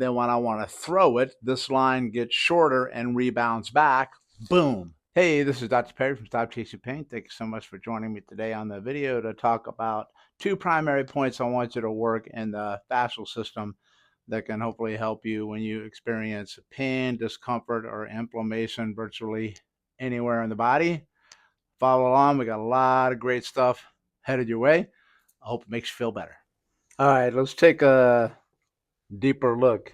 Then when I want to throw it, this line gets shorter and rebounds back. Boom. Hey, this is Dr. Perry from Stop Chasing Pain. Thank you so much for joining me today on the video to talk about two primary points I want you to work in the fascial system that can hopefully help you when you experience pain, discomfort, or inflammation virtually anywhere in the body. Follow along. We got a lot of great stuff headed your way. I hope it makes you feel better. All right, let's take a deeper look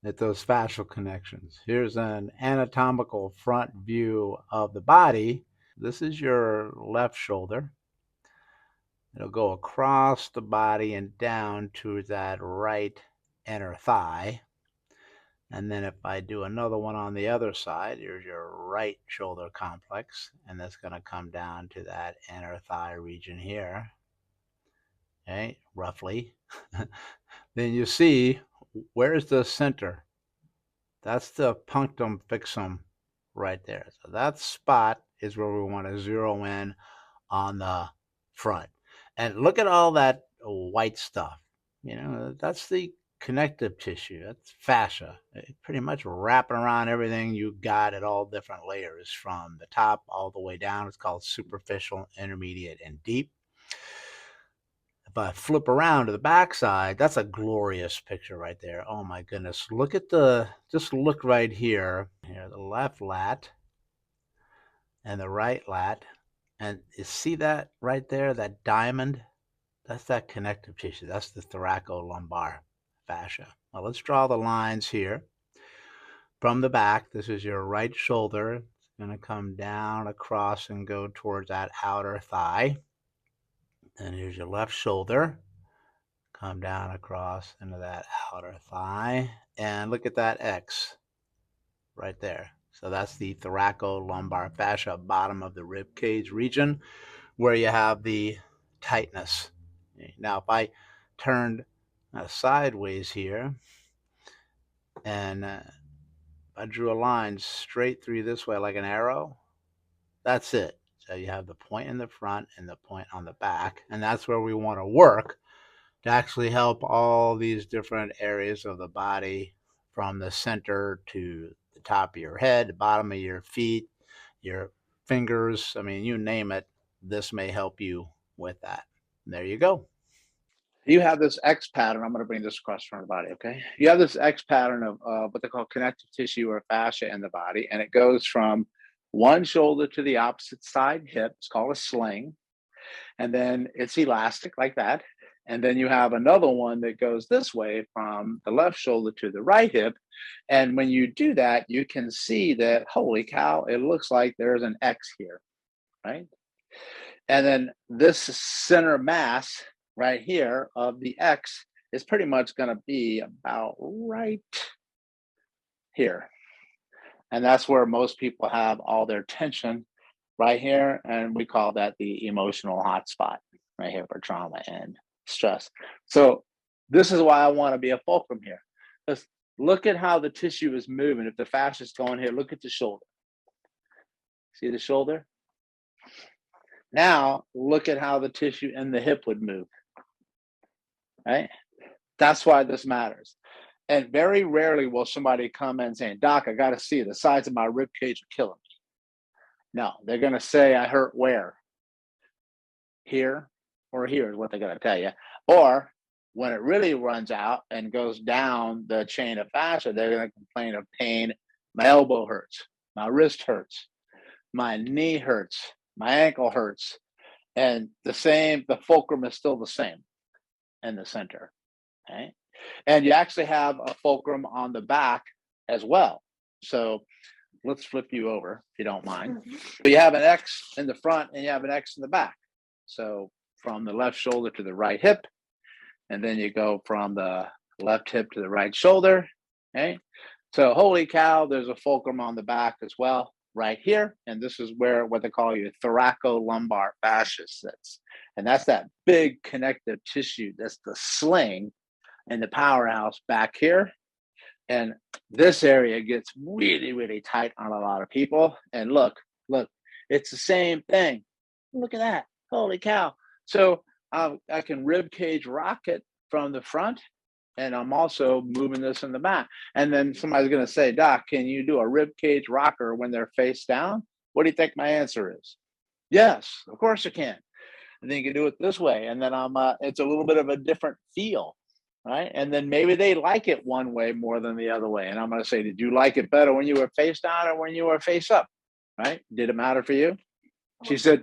at those fascial connections. Here's an anatomical front view of the body. This is your left shoulder. It'll go across the body and down to that right inner thigh. And then if I do another one on the other side, here's your right shoulder complex, and that's going to come down to that inner thigh region here. Okay, roughly. Then you see, where's the center? That's the punctum fixum right there. So that spot is where we want to zero in on the front. And look at all that white stuff. You know, that's the connective tissue. That's fascia. It's pretty much wrapping around everything you got at all different layers from the top all the way down. It's called superficial, intermediate, and deep. If I flip around to the backside, that's a glorious picture right there. Oh my goodness. Look at just look right here. Here, the left lat and the right lat. And you see that right there, that diamond? That's that connective tissue. That's the thoracolumbar fascia. Now let's draw the lines here. From the back, this is your right shoulder. It's going to come down across and go towards that outer thigh. And here's your left shoulder. Come down across into that outer thigh. And look at that X right there. So that's the thoracolumbar fascia, bottom of the rib cage region, where you have the tightness. Now, if I turned sideways here and I drew a line straight through this way like an arrow, that's it. So you have the point in the front and the point on the back, and that's where we want to work to actually help all these different areas of the body, from the center to the top of your head, the bottom of your feet, your fingers. I mean, you name it, this may help you with that. And there you go. You have this X pattern. I'm going to bring this across from the body. Okay. You have this X pattern of what they call connective tissue or fascia in the body, and it goes from one shoulder to the opposite side hip. It's called a sling. And then it's elastic like that. And then you have another one that goes this way from the left shoulder to the right hip. And when you do that, you can see that, holy cow, it looks like there's an X here, right? And then this center mass right here of the X is pretty much going to be about right here. And that's where most people have all their tension, right here. And we call that the emotional hotspot right here for trauma and stress. So this is why I want to be a fulcrum here. Let's look at how the tissue is moving. If the fascia is going here, look at the shoulder. See the shoulder? Now look at how the tissue in the hip would move, right? That's why this matters. And very rarely will somebody come in saying, Doc, I got to see it. The sides of my rib cage are killing me. No, they're going to say, I hurt where? Here or here is what they're going to tell you. Or when it really runs out and goes down the chain of fascia, they're going to complain of pain. My elbow hurts. My wrist hurts. My knee hurts. My ankle hurts. And the fulcrum is still the same in the center. Okay. And you actually have a fulcrum on the back as well. So let's flip you over if you don't mind. But you have an X in the front and you have an X in the back. So from the left shoulder to the right hip, and then you go from the left hip to the right shoulder. Okay. So holy cow, there's a fulcrum on the back as well, right here. And this is where what they call your thoracolumbar fascia sits. And that's that big connective tissue. That's the sling and the powerhouse back here. And this area gets really, really tight on a lot of people. And look, it's the same thing. Look at that. Holy cow. So I can rib cage rock it from the front and I'm also moving this in the back. And then somebody's going to say, Doc, can you do a rib cage rocker when they're face down? What do you think my answer is? Yes, of course you can. And then you can do it this way. And then it's a little bit of a different feel, right? And then maybe they like it one way more than the other way. And I'm going to say, did you like it better when you were face down or when you were face up? Right? Did it matter for you? She said,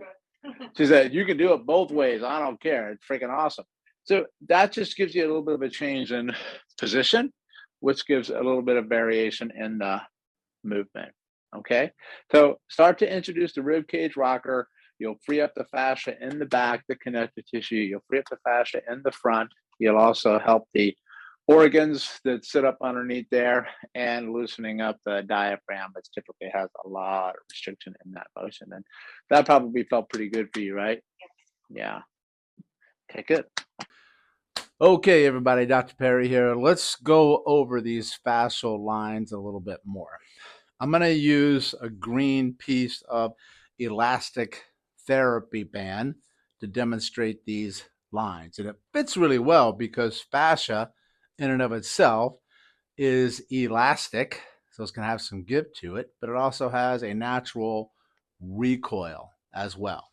you can do it both ways. I don't care. It's freaking awesome. So that just gives you a little bit of a change in position, which gives a little bit of variation in the movement. Okay. So start to introduce the rib cage rocker. You'll free up the fascia in the back, the connective tissue. You'll free up the fascia in the front. You'll also help the organs that sit up underneath there and loosening up the diaphragm, which typically has a lot of restriction in that motion. And that probably felt pretty good for you, right? Yeah. Okay, good. Okay, everybody, Dr. Perry here. Let's go over these fascial lines a little bit more. I'm going to use a green piece of elastic therapy band to demonstrate these lines. And it fits really well because fascia in and of itself is elastic, so it's going to have some give to it, but it also has a natural recoil as well.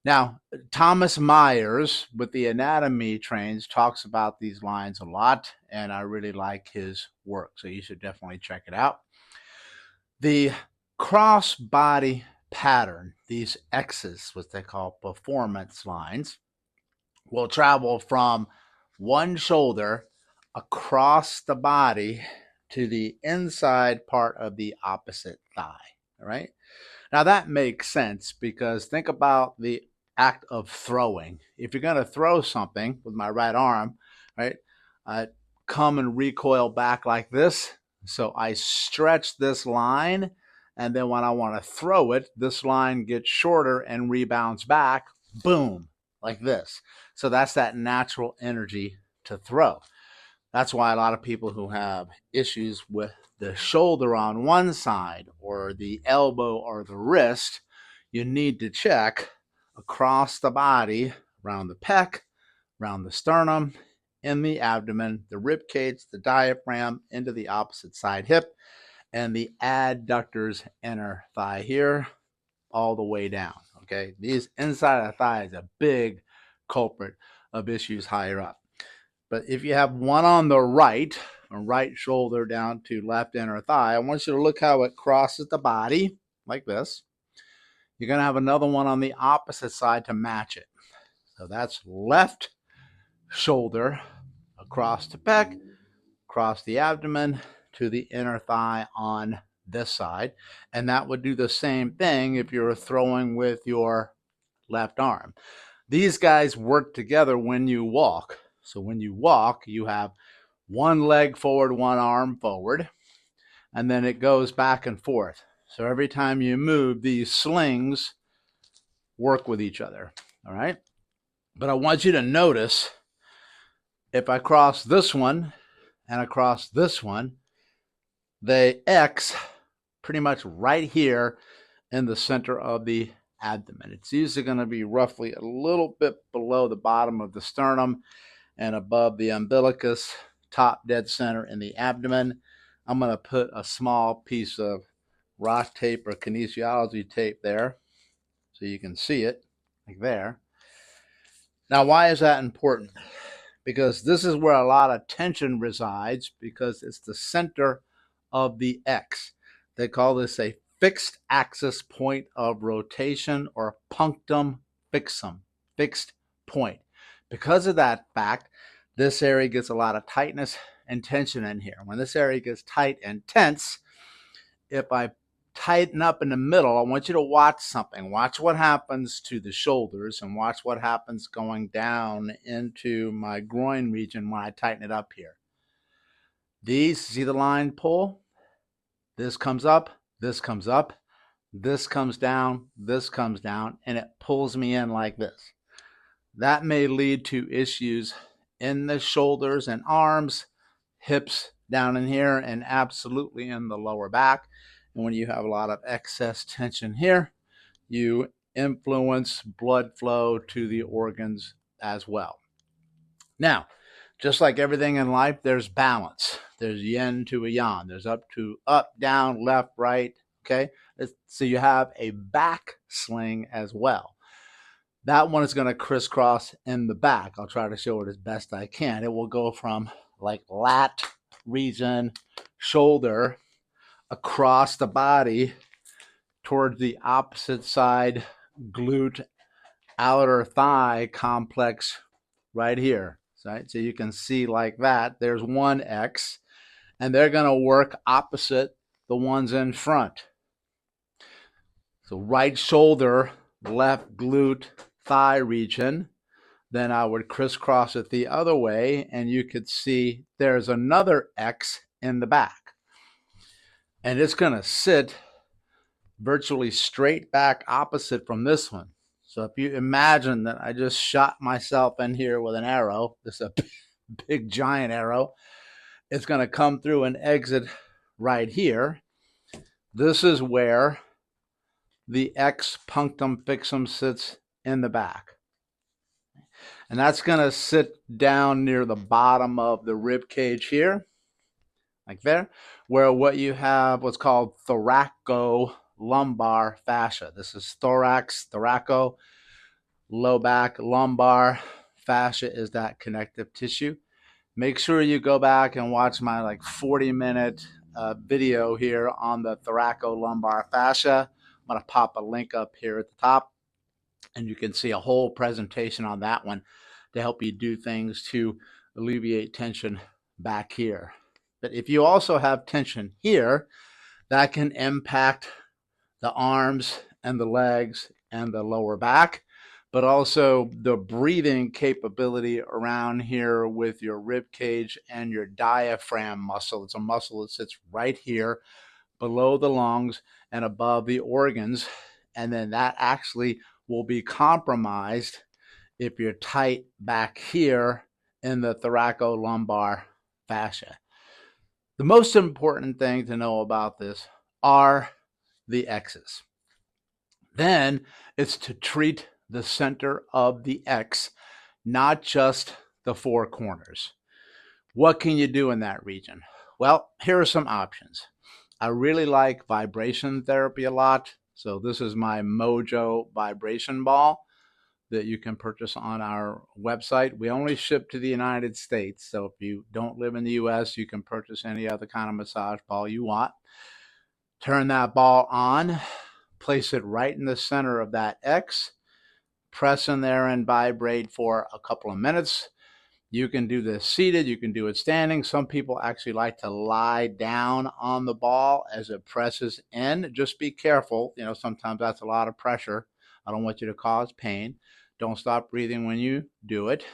Now, Thomas Myers with the anatomy trains talks about these lines a lot, and I really like his work, so you should definitely check it out. The cross body pattern, these X's, what they call performance lines, will travel from one shoulder across the body to the inside part of the opposite thigh. All right. Now that makes sense because think about the act of throwing. If you're going to throw something with my right arm, right, I come and recoil back like this. So I stretch this line, and then when I want to throw it, this line gets shorter and rebounds back, boom, like this. So that's that natural energy to throw. That's why a lot of people who have issues with the shoulder on one side or the elbow or the wrist, you need to check across the body, around the pec, around the sternum, in the abdomen, the rib cage, the diaphragm, into the opposite side hip, and the adductors inner thigh here, all the way down. Okay, these inside of the thigh is a big culprit of issues higher up. But if you have one on the right, from right shoulder down to left inner thigh, I want you to look how it crosses the body like this. You're going to have another one on the opposite side to match it. So that's left shoulder across the pec, across the abdomen to the inner thigh on this side. And that would do the same thing if you're throwing with your left arm. These guys work together when you walk. So when you walk, you have one leg forward, one arm forward, and then it goes back and forth. So every time you move, these slings work with each other. All right. But I want you to notice if I cross this one and across this one, they X pretty much right here in the center of the abdomen. It's usually going to be roughly a little bit below the bottom of the sternum and above the umbilicus, top dead center in the abdomen. I'm going to put a small piece of Ross tape or kinesiology tape there so you can see it like there. Now, why is that important? Because this is where a lot of tension resides because it's the center of the X. They call this a fixed axis point of rotation or punctum fixum, fixed point. Because of that fact, this area gets a lot of tightness and tension in here. When this area gets tight and tense, if I tighten up in the middle, I want you to watch something. Watch what happens to the shoulders and watch what happens going down into my groin region when I tighten it up here. These, see the line pull? This comes up, this comes up, this comes down, and it pulls me in like this. That may lead to issues in the shoulders and arms, hips down in here, and absolutely in the lower back. And when you have a lot of excess tension here, you influence blood flow to the organs as well. Now, Just like everything in life, there's balance. There's yin to a yang. There's up to up, down, left, right. Okay. So you have a back sling as well. That one is going to crisscross in the back. I'll try to show it as best I can. It will go from like lat region, shoulder, across the body towards the opposite side, glute, outer thigh complex right here. Right? So you can see like that. There's one X, and they're going to work opposite the ones in front. So right shoulder, left glute, thigh region. Then I would crisscross it the other way, and you could see there's another X in the back. And it's going to sit virtually straight back opposite from this one. So if you imagine that I just shot myself in here with an arrow, this is a big giant arrow, it's going to come through and exit right here. This is where the X punctum fixum sits in the back. And that's going to sit down near the bottom of the rib cage here, like there, where what you have what's called thoracolumbar fascia. This is thorax, thoraco, low back, lumbar. Fascia is that connective tissue. Make sure you go back and watch my like 40-minute video here on the thoracolumbar fascia. I'm going to pop a link up here at the top, and you can see a whole presentation on that one to help you do things to alleviate tension back here. But if you also have tension here, that can impact the arms and the legs and the lower back, but also the breathing capability around here with your rib cage and your diaphragm muscle. It's a muscle that sits right here below the lungs and above the organs. And then that actually will be compromised if you're tight back here in the thoracolumbar fascia. The most important thing to know about this are the X's. Then it's to treat the center of the X, not just the four corners. What can you do in that region? Well, here are some options. I really like vibration therapy a lot. So this is my Mojo vibration ball that you can purchase on our website. We only ship to the United States. So if you don't live in the US, you can purchase any other kind of massage ball you want. Turn that ball on, place it right in the center of that X, press in there and vibrate for a couple of minutes. You can do this seated, you can do it standing. Some people actually like to lie down on the ball as it presses in. Just be careful. Sometimes that's a lot of pressure. I don't want you to cause pain. Don't stop breathing when you do it.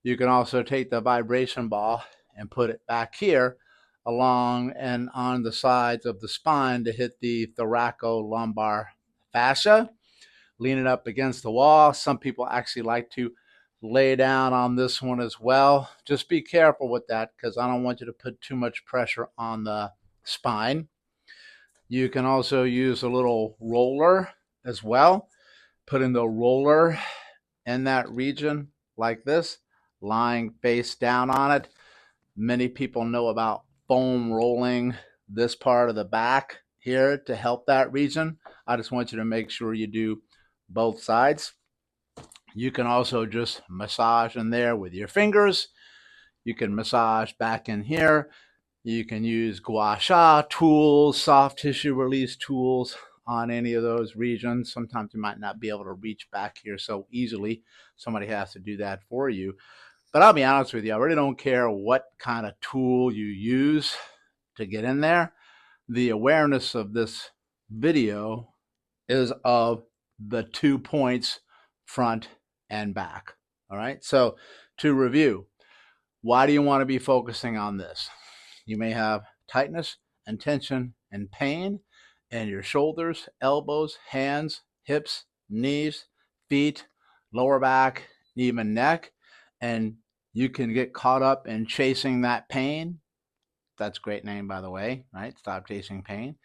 You can also take the vibration ball and put it back here along and on the sides of the spine to hit the thoracolumbar fascia. Lean it up against the wall. Some people actually like to lay down on this one as well. Just be careful with that because I don't want you to put too much pressure on the spine. You can also use a little roller as well. Putting the roller in that region like this, lying face down on it. Many people know about foam rolling this part of the back here to help that region. I just want you to make sure you do both sides. You can also just massage in there with your fingers. You can massage back in here. You can use gua sha tools, soft tissue release tools on any of those regions. Sometimes you might not be able to reach back here so easily. Somebody has to do that for you. But I'll be honest with you, I really don't care what kind of tool you use to get in there. The awareness of this video is of the 2 points, front and back. All right. So to review, why do you want to be focusing on this? You may have tightness and tension and pain in your shoulders, elbows, hands, hips, knees, feet, lower back, even neck. And you can get caught up in chasing that pain. That's a great name, by the way, right? Stop chasing pain.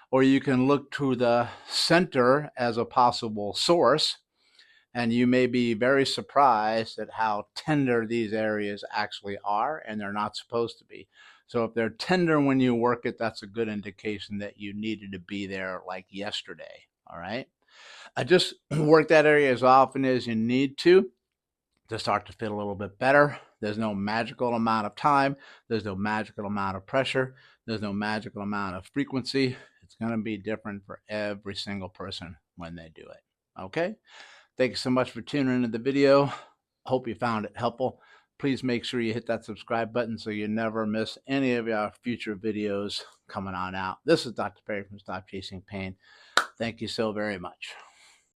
Or you can look to the center as a possible source And you may be very surprised at how tender these areas actually are, and they're not supposed to be. So if they're tender when you work it, that's a good indication that you needed to be there like yesterday. All right. I just work that area as often as you need to start to feel a little bit better. There's no magical amount of time. There's no magical amount of pressure. There's no magical amount of frequency. It's going to be different for every single person when they do it. Okay. Thank you so much for tuning into the video. Hope you found it helpful. Please make sure you hit that subscribe button so you never miss any of our future videos coming on out. This is Dr. Perry from Stop Chasing Pain. Thank you so very much.